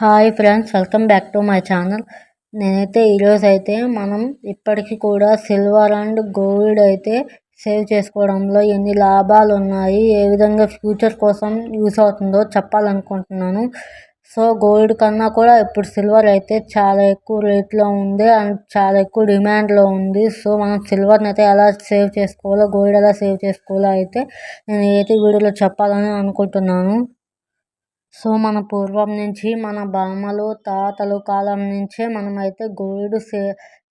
Hi friends, welcome back to my channel. నేనైతే ఈరోజైతే మనం ఇప్పటికీ కూడా సిల్వర్ అండ్ గోల్డ్ అయితే సేవ్ చేసుకోవడంలో ఎన్ని లాభాలు ఉన్నాయి, ఏ విధంగా ఫ్యూచర్ కోసం యూస్ అవుతుందో చెప్పాలనుకుంటున్నాను. సో గోల్డ్ కన్నా కూడా ఇప్పుడు సిల్వర్ అయితే చాలా ఎక్కువ రేట్లో ఉంది అండ్ చాలా ఎక్కువ డిమాండ్లో ఉంది. సో మనం సిల్వర్ని అయితే ఎలా సేవ్ చేసుకోవాలో, గోల్డ్ ఎలా సేవ్ చేసుకోవాలో అయితే నేను అయితే వీడియోలో చెప్పాలని అనుకుంటున్నాను. సో మన పూర్వం నుంచి మన బామ్మలు తాతలు కాలం నుంచే మనమైతే గోల్డ్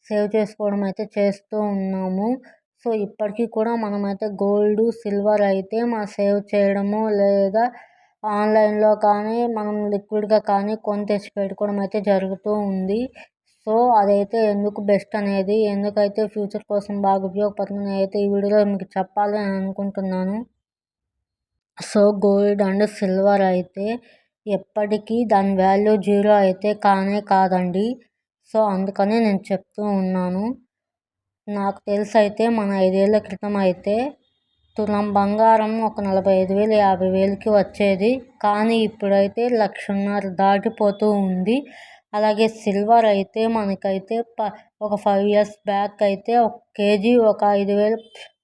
సేవ్ చేసుకోవడం అయితే చేస్తూ ఉన్నాము. సో ఇప్పటికీ కూడా మనమైతే గోల్డ్ సిల్వర్ అయితే సేవ్ చేయడము, లేదా ఆన్లైన్లో కానీ మనం లిక్విడ్గా కానీ కొని తెచ్చి పెట్టుకోవడం అయితే జరుగుతూ ఉంది. సో అదైతే ఎందుకు బెస్ట్ అనేది, ఎందుకైతే ఫ్యూచర్ కోసం బాగా ఉపయోగపడుతుంది నేనైతే ఈ వీడియోలో మీకు చెప్పాలి అని అనుకుంటున్నాను. సో గోల్డ్ అండ్ సిల్వర్ అయితే ఎప్పటికీ దాని వాల్యూ జీరో అయితే కానే కాదండి. సో అందుకనే నేను చెప్తూ ఉన్నాను. నాకు తెలిసి అయితే మన 5 ఏళ్ల క్రితం అయితే తులం బంగారం ఒక 45,000 50,000కి వచ్చేది. కానీ ఇప్పుడైతే 1,50,000 దాటిపోతూ ఉంది. అలాగే సిల్వర్ అయితే మనకైతే ఒక 5 years బ్యాక్ అయితే ఒక కేజీ ఒక 5,000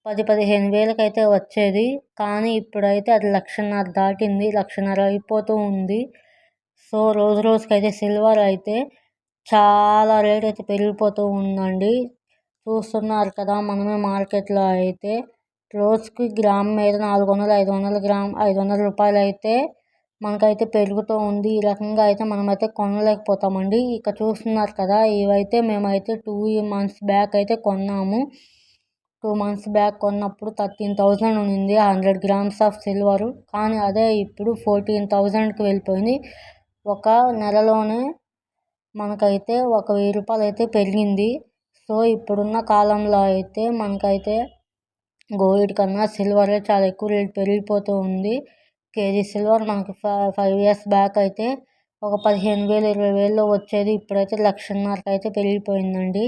10-15,000కి అయితే వచ్చేది. కానీ ఇప్పుడైతే అది 1,50,000 దాటింది, 1,50,000 అయిపోతూ ఉంది. సో రోజు రోజుకైతే సిల్వర్ అయితే చాలా రేట్ అయితే పెరిగిపోతూ ఉందండి. చూస్తున్నారు కదా, మనమే మార్కెట్లో అయితే రోజుకి గ్రామ్ మీద 400 500 రూపాయలు అయితే మనకైతే పెరుగుతూ ఉంది. ఈ రకంగా అయితే మనమైతే కొనలేకపోతామండి. ఇక చూస్తున్నారు కదా, ఇవైతే మేమైతే 2 months బ్యాక్ అయితే కొన్నాము. 2 months బ్యాక్ కొన్నప్పుడు 13,000 ఉంది 100 grams ఆఫ్ సిల్వరు. కానీ అదే ఇప్పుడు 14,000కి వెళ్ళిపోయింది. ఒక నెలలోనే మనకైతే ఒక 1000 రూపాయలు అయితే పెరిగింది. సో ఇప్పుడున్న కాలంలో అయితే మనకైతే గోల్డ్ కన్నా సిల్వరే చాలా ఎక్కువ రేట్ పెరిగిపోతూ ఉంది. కేజీ సిల్వర్ మనకి 5 years బ్యాక్ అయితే ఒక 15,000 20,000లో వచ్చేది. ఇప్పుడైతే 1,50,000కి అయితే పెరిగిపోయిందండి.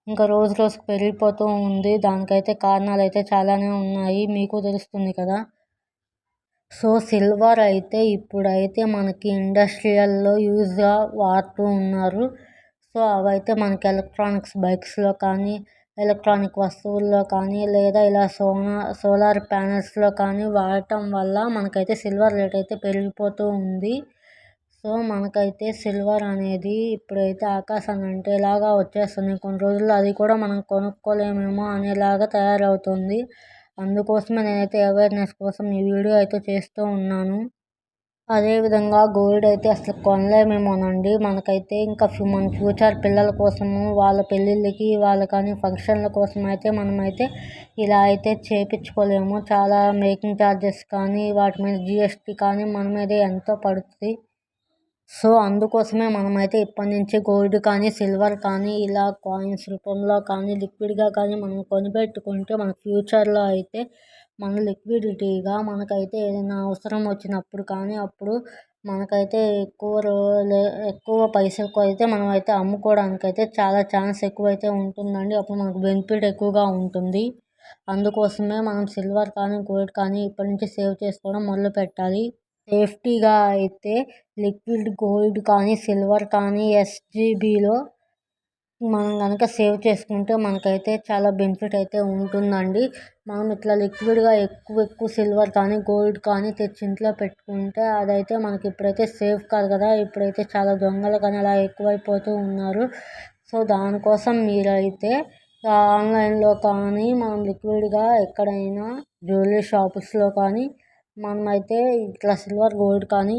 ఇంకా రోజు రోజుకు పెరిగిపోతూ ఉంది. దానికైతే కారణాలు అయితే చాలానే ఉన్నాయి, మీకు తెలుస్తుంది కదా. సో సిల్వర్ అయితే ఇప్పుడైతే మనకి ఇండస్ట్రియల్లో యూజ్గా వాడుతూ ఉన్నారు. సో అవైతే మనకి ఎలక్ట్రానిక్స్ బైక్స్లో కానీ, ఎలక్ట్రానిక్ వస్తువుల్లో కానీ, లేదా ఇలా సోలార్ ప్యానెల్స్లో కానీ వాడటం వల్ల మనకైతే సిల్వర్ రేట్ అయితే పెరిగిపోతూ ఉంది. సో మనకైతే సిల్వర్ అనేది ఇప్పుడైతే ఆకాశాన్ని అంటేలాగా వచ్చేస్తుంది. కొన్ని రోజుల్లో అది కూడా మనం కొనుక్కోలేమేమో అనేలాగా తయారవుతుంది. అందుకోసమే నేనైతే అవేర్నెస్ కోసం ఈ వీడియో అయితే చేస్తూ ఉన్నాను. అదేవిధంగా గోల్డ్ అయితే అసలు కొనలేమేమోనండి. మనకైతే ఇంకా మన ఫ్యూచర్ పిల్లల కోసము, వాళ్ళ పెళ్ళిళ్ళకి వాళ్ళ కానీ ఫంక్షన్ల కోసం అయితే మనమైతే ఇలా అయితే చేయించుకోలేము. చాలా మేకింగ్ ఛార్జెస్ కానీ, వాటి మీద GST కానీ మన మీదే ఎంతో పడుతుంది. సో అందుకోసమే మనమైతే ఇప్పటి నుంచి గోల్డ్ కానీ, సిల్వర్ కానీ ఇలా కాయిన్స్ రూపంలో కానీ, లిక్విడ్గా కానీ మనం కొనిపెట్టుకుంటే మన ఫ్యూచర్లో అయితే మన లిక్విడిటీగా మనకైతే ఏదైనా అవసరం వచ్చినప్పుడు కానీ అప్పుడు మనకైతే ఎక్కువ పైసలకు అయితే మనమైతే అమ్ముకోవడానికైతే చాలా ఛాన్స్ ఎక్కువైతే ఉంటుందండి. అప్పుడు మనకు బెనిఫిట్ ఎక్కువగా ఉంటుంది. అందుకోసమే మనం సిల్వర్ కానీ, గోల్డ్ కానీ ఇప్పటి నుంచి సేవ్ చేసుకోవడం మొదలు పెట్టాలి. సేఫ్టీగా అయితే లిక్విడ్ గోల్డ్ కానీ, సిల్వర్ కానీ SGBలో మనం కనుక సేవ్ చేసుకుంటే మనకైతే చాలా బెనిఫిట్ అయితే ఉంటుందండి. మనం ఇట్లా లిక్విడ్గా ఎక్కువ సిల్వర్ కానీ, గోల్డ్ కానీ తెచ్చి ఇంట్లో పెట్టుకుంటే అదైతే మనకి ఇప్పుడైతే సేఫ్ కాదు కదా. ఇప్పుడైతే చాలా దొంగలు కానీ అలా ఎక్కువైపోతూ ఉన్నారు. సో దానికోసం మీరైతే ఆన్లైన్లో కానీ, మనం లిక్విడ్గా ఎక్కడైనా జ్యువెలరీ షాప్స్లో కానీ మనమైతే ఇట్లా సిల్వర్ గోల్డ్ కానీ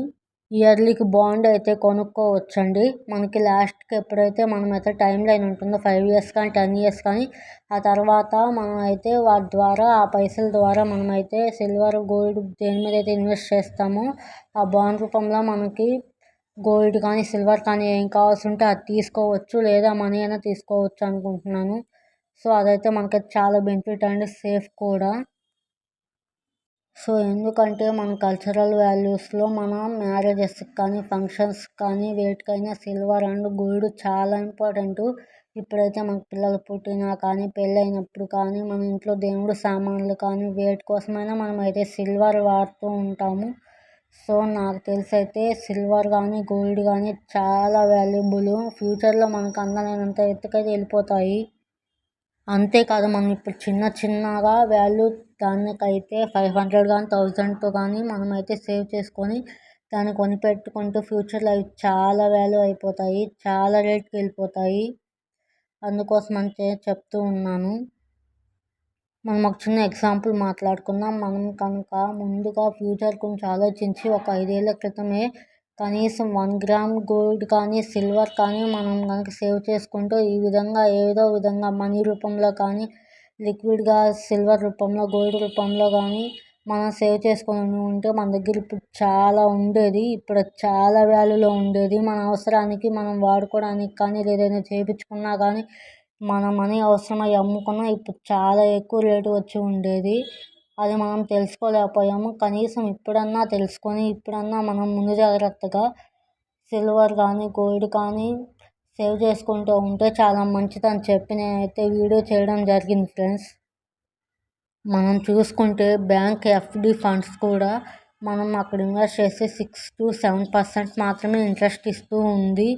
ఇయర్లీకి బాండ్ అయితే కొనుక్కోవచ్చండి. మనకి లాస్ట్కి ఎప్పుడైతే మనమైతే టైం లైన్ ఉంటుందో 5 years కానీ 10 years కానీ, ఆ తర్వాత మనమైతే వాటి ద్వారా ఆ పైసల ద్వారా మనమైతే సిల్వర్ గోల్డ్ దేని మీద అయితే ఇన్వెస్ట్ చేస్తామో ఆ బాండ్ రూపంలో మనకి గోల్డ్ కానీ, సిల్వర్ కానీ ఏం కావాల్సి ఉంటే అది తీసుకోవచ్చు, లేదా మనీ అయినా తీసుకోవచ్చు అనుకుంటున్నాను. సో అదైతే మనకైతే చాలా బెనిఫిట్ అండ్ సేఫ్ కూడా. సో ఎందుకంటే మన కల్చరల్ వాల్యూస్లో మన మ్యారేజెస్కి కానీ, ఫంక్షన్స్కి కానీ వేటికైనా సిల్వర్ అండ్ గోల్డ్ చాలా ఇంపార్టెంటు. ఇప్పుడైతే మనకు పిల్లలు పుట్టినా కానీ, పెళ్ళైనప్పుడు కానీ, మన ఇంట్లో దేవుడు సామాన్లు కానీ వేటి కోసమైనా మనమైతే సిల్వర్ వాడుతూ ఉంటాము. సో నాకు తెలిసి అయితే సిల్వర్ కానీ గోల్డ్ కానీ చాలా వాల్యుబుల్. ఫ్యూచర్లో మనకు అందలేనంత ఎత్తుకైతే వెళ్ళిపోతాయి. అంతేకాదు మనం ఇప్పుడు చిన్నగా వాల్యూ దానికైతే 500 కానీ 1000తో కానీ మనమైతే సేవ్ చేసుకొని దాన్ని కొనిపెట్టుకుంటూ ఫ్యూచర్లో అవి చాలా వాల్యూ అయిపోతాయి, చాలా రేట్కి వెళ్ళిపోతాయి. అందుకోసం అని చెప్తూ ఉన్నాను. మనం ఒక చిన్న ఎగ్జాంపుల్ మాట్లాడుకుందాం. మనం కనుక ముందుగా ఫ్యూచర్ గురించి ఆలోచించి ఒక 5 ఏళ్ల క్రితమే కనీసం 1 గ్రామ్ గోల్డ్ కానీ సిల్వర్ కానీ మనం కనుక సేవ్ చేసుకుంటూ ఈ విధంగా ఏదో విధంగా మనీ రూపంలో కానీ లిక్విడ్గా సిల్వర్ రూపంలో గోల్డ్ రూపంలో కానీ మనం సేవ్ చేసుకొని ఉంటే మన దగ్గర ఇప్పుడు చాలా ఉండేది. ఇప్పుడు చాలా వాల్యూలో ఉండేది. మన అవసరానికి మనం వాడుకోవడానికి కానీ ఏదైనా చేయించుకున్నా కానీ మన మనీ అవసరమై అమ్ముకున్నా ఇప్పుడు చాలా ఎక్కువ రేటు వచ్చి ఉండేది. అది మనం తెలుసుకోలేకపోయాము. కనీసం ఇప్పుడన్నా తెలుసుకొని ఇప్పుడన్నా మనం ముందు జాగ్రత్తగా సిల్వర్ కానీ గోల్డ్ కానీ సేవ్ చేసుకుంటూ ఉంటే చాలా మంచిదని చెప్పి నేనైతే వీడియో చేయడం జరిగింది ఫ్రెండ్స్. మనం చూసుకుంటే బ్యాంక్ ఎఫ్డి ఫండ్స్ కూడా మనం అక్కడ ఇన్వెస్ట్ చేస్తే 6 to 7% మాత్రమే ఇంట్రెస్ట్ ఇస్తూ ఉంది.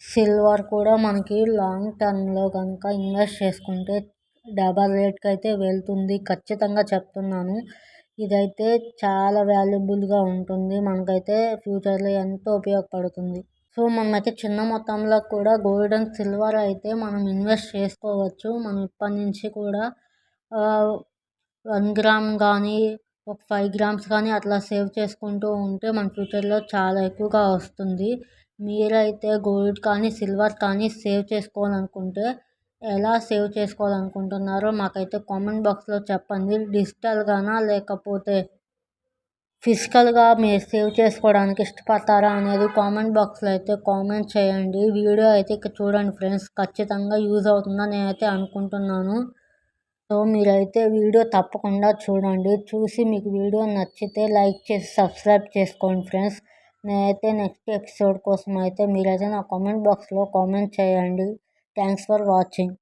సిల్వర్ కూడా మనకి లాంగ్ టర్మ్లో కనుక ఇన్వెస్ట్ చేసుకుంటే డబల్ రేట్కి అయితే వెళ్తుంది, ఖచ్చితంగా చెప్తున్నాను. ఇదైతే చాలా వాల్యుబుల్గా ఉంటుంది, మనకైతే ఫ్యూచర్లో ఎంతో ఉపయోగపడుతుంది. సో మనమైతే చిన్న మొత్తంలో కూడా గోల్డ్ అండ్ సిల్వర్ అయితే మనం ఇన్వెస్ట్ చేసుకోవచ్చు. మనం ఇప్పటి నుంచి కూడా 1 గ్రామ్ కానీ ఒక 5 గ్రామ్స్ కానీ అట్లా సేవ్ చేసుకుంటూ ఉంటే మన ఫ్యూచర్లో చాలా ఎక్కువగా వస్తుంది. మీరైతే గోల్డ్ కానీ సిల్వర్ కానీ సేవ్ చేసుకోవాలనుకుంటే ఎలా సేవ్ చేసుకోవాలనుకుంటున్నారో మాకైతే కామెంట్ బాక్స్లో చెప్పండి. డిజిటల్గానా లేకపోతే ఫిజికల్గా మీరు సేవ్ చేసుకోవడానికి ఇష్టపడతారా అనేది కామెంట్ బాక్స్లో అయితే కామెంట్ చేయండి. వీడియో అయితే ఇక్కడ చూడండి ఫ్రెండ్స్, ఖచ్చితంగా యూజ్ అవుతుందని నేనైతే అనుకుంటున్నాను. సో మీరైతే వీడియో తప్పకుండా చూడండి. చూసి మీకు వీడియో నచ్చితే లైక్ చేసి సబ్స్క్రైబ్ చేసుకోండి ఫ్రెండ్స్. నేనైతే నెక్స్ట్ ఎపిసోడ్ కోసం అయితే మీరైతే నా కామెంట్ బాక్స్లో కామెంట్ చేయండి. Thanks for watching.